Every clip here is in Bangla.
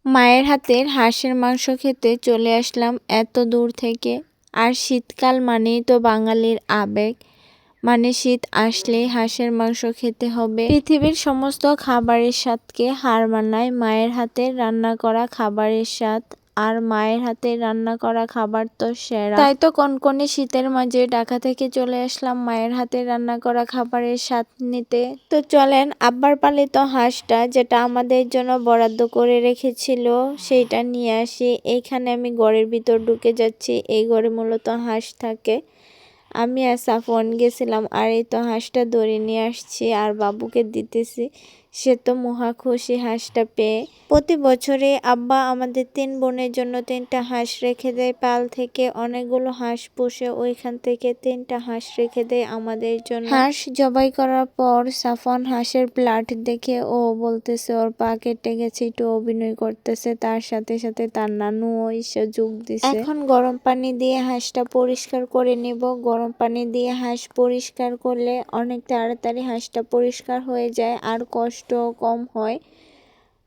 মায়ের হাতের হাঁসের মাংস খেতে চলে আসলাম এত দূর থেকে। আর শীতকাল মানেই তো বাঙালির আবেগ, মানে শীত আসলেই হাঁসের মাংস খেতে হবে। পৃথিবীর সমস্ত খাবারের স্বাদকে হার মানায় মায়ের হাতের রান্না করা খাবারের স্বাদ। আর মায়ের হাতে রান্না করা খাবার তো সেরা। তাই তো কনকনে শীতের মাঝে ঢাকা থেকে চলে আসলাম মায়ের হাতে রান্না করা খাবারের স্বাদ নিতে। তো চলেন আব্বার পালিত হাঁসটা, যেটা আমাদের জন্য বরাদ্দ করে রেখেছিল, সেইটা নিয়ে আসি। এইখানে আমি ঘরের ভিতর ঢুকে যাচ্ছি। এই ঘরে মূলত হাঁস থাকে। আমি আর সাফওয়ান গেছিলাম, আর এই তো হাঁসটা ধরে নিয়ে আসছি আর বাবুকে দিতেছি। সে তো মহা খুশি হাঁসটা পেয়ে। প্রতি বছরে আব্বা আমাদের 3 বোনের জন্য 3টা হাঁস রেখে দেয়। পাল থেকে অনেকগুলো হাঁস পুষে ওইখান থেকে 3টা হাঁস রেখে দেয় আমাদের জন্য। হাঁস জবাই করার পর সাফওয়ান হাঁসের ব্লাড দেখে ও বলতেছে ওর পা কেটে গেছে, একটু অভিনয় করতেছে। তার সাথে সাথে তার নানুও এসে যোগ দিছে। এখন গরম পানি দিয়ে হাঁসটা পরিষ্কার করে নেব। গরম পানি দিয়ে হাঁস পরিষ্কার করলে অনেক তাড়াতাড়ি হাঁসটা পরিষ্কার হয়ে যায় আর কষ্টও কম হয়।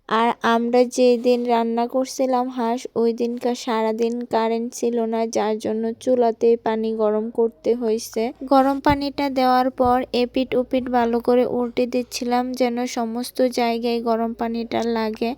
আর আমরা যেদিন রান্না করছিলাম হাঁস, ওই দিনকার সারাদিন কারেন্ট ছিল না, যার জন্য চুলাতেই পানি গরম করতে হয়েছে। গরম পানিটা দেওয়ার পর এপিট ওপিট ভালো করে উল্টে দিচ্ছিলাম, যেন সমস্ত জায়গায় গরম পানিটা লাগে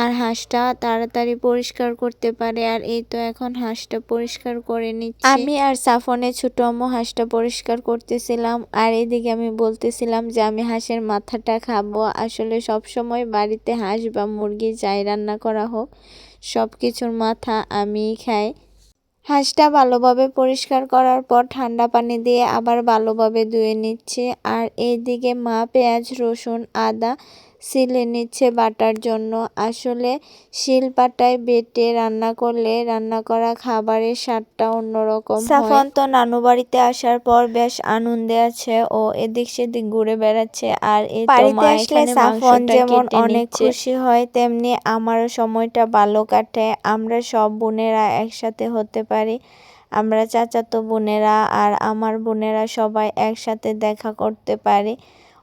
আর হাঁসটা তাড়াতাড়ি পরিষ্কার করতে পারে। আর এই তো এখন হাঁসটা পরিষ্কার করে নিচ্ছি। আমি আর সাফনের ছোট আম্মু হাঁসটা পরিষ্কার করতেছিলাম, আর এদিকে আমি বলতেছিলাম যে আমি হাঁসের মাথাটা খাবো। আসলে সব সময় বাড়িতে হাঁস বা মুরগি যাই রান্না করা হোক, সব কিছুর মাথা আমিই খাই। হাঁসটা ভালোভাবে পরিষ্কার করার পর ঠান্ডা পানি দিয়ে আবার ভালোভাবে ধুয়ে নিচ্ছে। আর এইদিকে মা পেঁয়াজ রসুন আদা ছিলে নিচ্ছে বাটার জন্য। আসলে শিলপাটায় বেটে রান্না করলে রান্না করা খাবারের স্বাদটা অন্যরকম হয়। সাফওয়ান তো নানু বাড়িতে আসার পর বেশ আনন্দে আছে, ও এদিক সেদিক ঘুরে বেড়াচ্ছে। আর এই তো মা এখানে মাংসটা যেমন অনেক খুশি হয়, তেমনি আমারও সময়টা ভালো কাটে। আমরা সব বোনেরা একসাথে হতে পারি। আমরা চাচাতো বোনেরা আর আমার বোনেরা সবাই একসাথে দেখা করতে পারি।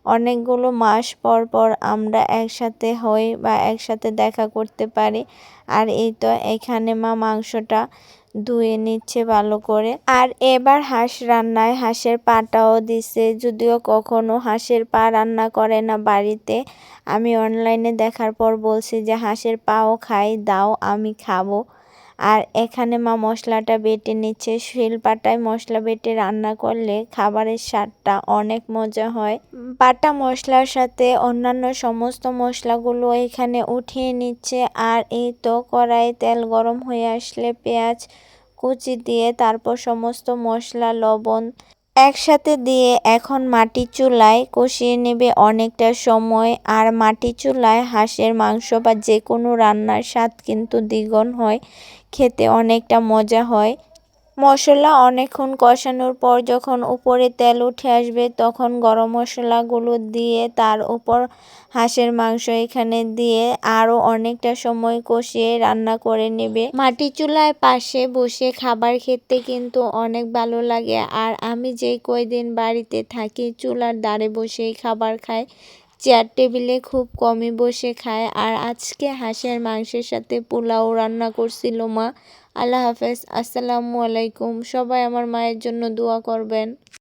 অনেকগুলো মাস পর পর আমরা একসাথে হই বা একসাথে দেখা করতে পারি। আর এই তো এখানে মা মাংসটা ধুয়ে নিচ্ছে ভালো করে। আর এবার হাঁস রান্নায় হাঁসের পাটাও দিছে, যদিও কখনো হাঁসের পা রান্না করে না বাড়িতে। আমি অনলাইনে দেখার পর বলছি যে হাঁসের পাও খাই, দাও আমি খাবো। আর এখানে মা মশলাটা বেটে নিচ্ছে। শিলপাটায় মশলা বেটে রান্না করলে খাবারের স্বাদটা অনেক মজা হয়। বাটা মশলার সাথে অন্যান্য সমস্ত মশলাগুলো এখানে উঠিয়ে নিচ্ছে। আর এই তো কড়াইয়ে তেল গরম হয়ে আসলে পেঁয়াজ কুচি দিয়ে তারপর সমস্ত মশলা লবণ একসাথে দিয়ে এখন মাটি চুলায় কষিয়ে নেবে অনেকটা সময়। আর মাটি চুলায় হাঁসের মাংস বা যে কোনো রান্নার স্বাদ কিন্তু দ্বিগুণ হয়, খেতে অনেকটা মজা হয়। মশলা অনেকক্ষণ কষানোর পর যখন উপরে তেল উঠে আসবে, তখন গরম মশলাগুলো দিয়ে তার উপর হাঁসের মাংস এখানে দিয়ে আরও অনেকটা সময় কষিয়ে রান্না করে নেবে। মাটি চুলায় পাশে বসে খাবার খেতে কিন্তু অনেক ভালো লাগে। আর আমি যে কয়দিন বাড়িতে থাকি চুলার ধারে বসেই খাবার খাই, চেয়ার টেবিলে খুব কমই বসে খায়। আর আজকে হাঁসের মাংসের সাথে পোলাও রান্না করছিল মা। আল্লাহ হাফেজ, আসসালামু আলাইকুম। সবাই আমার মায়ের জন্য দোয়া করবেন।